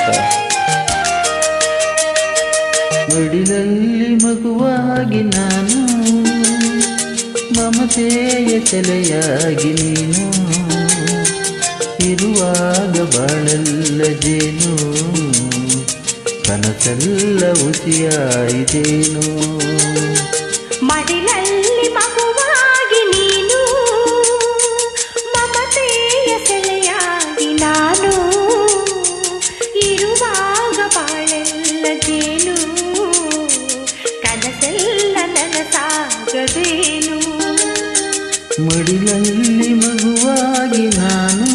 ಅಕ್ಕ. ಮಡಿಲಲ್ಲಿ ಮಗುವಾಗಿ ನಾನು, ಮಮತೆಯ ಸೆಲೆಯಾಗಿ ನೀನು, ಇರುವಾಗ ಬಾಳೆಲ್ಲ ಜೇನು, ಕನಸೆಲ್ಲ ಹುಸಿಯಾಯಿತೇನು. ಮಡಿಲಲ್ಲಿ ಮಗುವಾಗಿ ನೀನು, ಮಮತೆಯ ಸೆಲೆಯಾಗಿ ನಾನು, ಇರುವಾಗ ಬಾಳೆಲ್ಲ ಜೇನು, ಕನಸೆಲ್ಲ ನನಸಾಗದೇನು. ಮಡಿಲಲ್ಲಿ ಮಗುವಾಗಿ ನಾನು,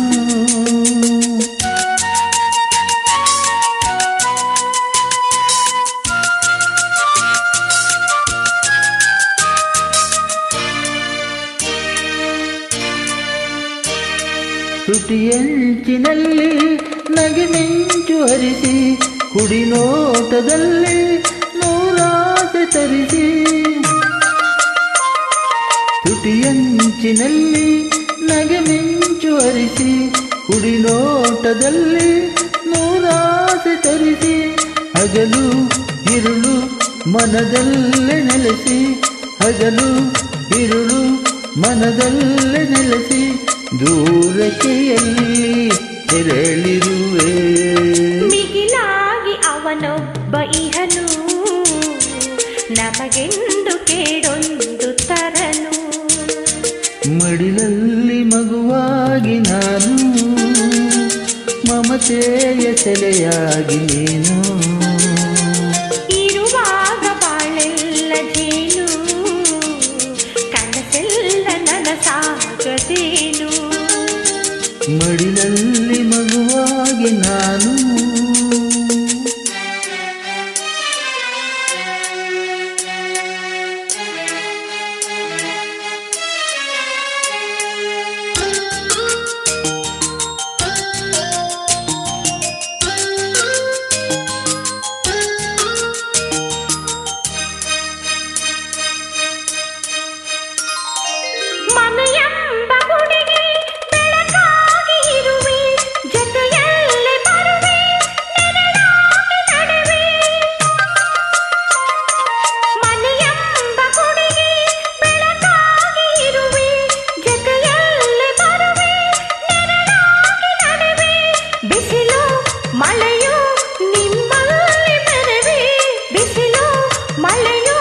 ತುಟಿಯಂಚಿನಲ್ಲಿ ನಗೆ ಮಿಂಚು ಹರಿಸಿ, ಕುಡಿನೋಟದಲ್ಲಿ ನೂರಾಸೆ ತರಿಸಿ. ತುಟಿಯಂಚಿನಲ್ಲಿ ನಗೆ ಮಿಂಚು ಹರಿಸಿ, ಕುಡಿನೋಟದಲ್ಲಿ ನೂರಾಸೆ ತರಿಸಿ. ಹಗಲು ಇರುಳು ಮನದಲ್ಲೇ ನೆಲೆಸಿ, ಹಗಲು ಇರುಳು ಮನದಲ್ಲೇ ನೆಲೆಸಿ, ದೂರಕ್ಕೆಯಲ್ಲಿ ತೆರಳಿರುವೆ. ಮಿಗಿಲಾಗಿ ಅವನೊಬ್ಬ ಇಹನು, ನಮಗೆಂದು ಕೇಡೊಂದು ತರನು. ಮಡಿಲಲ್ಲಿ ಮಗುವಾಗಿ ನಾನು, ಮಮತೆಯ ಸೆಲೆಯಾಗಿ ನೀನು, ಇರುವಾಗ ಬಾಳೆಲ್ಲ ಜೇನು, ಕನಸೆಲ್ಲ ನನಸಾಗದೇನು. ಮಡಿಲಲ್ಲಿ ಮಗುವಾಗಿ ನಾನು. ಮನೆಯೆಂಬ ಗುಡಿಗೆ ಬೆಳಕಾಗಿ ಇರುವೆ, ಜೊತೆಯಲ್ಲಿ ಬರುವೆ, ನೆರಳಾಗಿ ನಡೆವೆ. ಮನೆಯೆಂಬ ಗುಡಿಗೆ ಬೆಳಕಾಗಿ ಇರುವೆ, ಜೊತೆಯಲ್ಲಿ ಬರುವೆ, ನೆರಳಾಗಿ ನಡೆವೆ. ಬಿಸಿಲು ಮಳೆಯು ನಿಮ್ಮಲ್ಲಿ ಬೆರೆವೆ, ಬಿಸಿಲು ಮಳೆಯು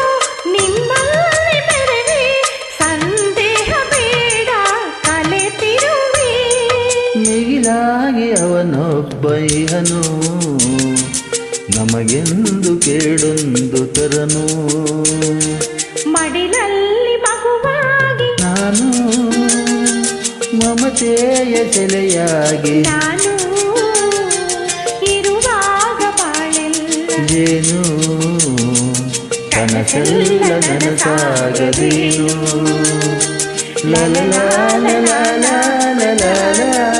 ನಿಮ್ಮಲ್ಲಿ ಬೆರೆವೆ. ಸಂದೇಹ ಬೇಡ ಕಲೆತಿರುವೆ. ಮಿಗಿಲಾಗಿ ಅವನೊಬ್ಬ ಇಹನು, ನಮಗೆಂದು ಕೇಡೊಂದು ತರನು. ಮಡಿಲಲ್ಲಿ ಮಗುವಾಗಿ ನಾನು, ಮಮತೆಯ ಸೆಲೆಯಾಗಿ ನಾನು, ಇರುವಾಗ ಬಾಳೆಲ್ಲ ಜೇನು, ಕನಸೆಲ್ಲ ನನಸಾಗದೇನು. ಲ ಲ ಲ ಲ ಲ ಲ ಲ ಲ ಲ.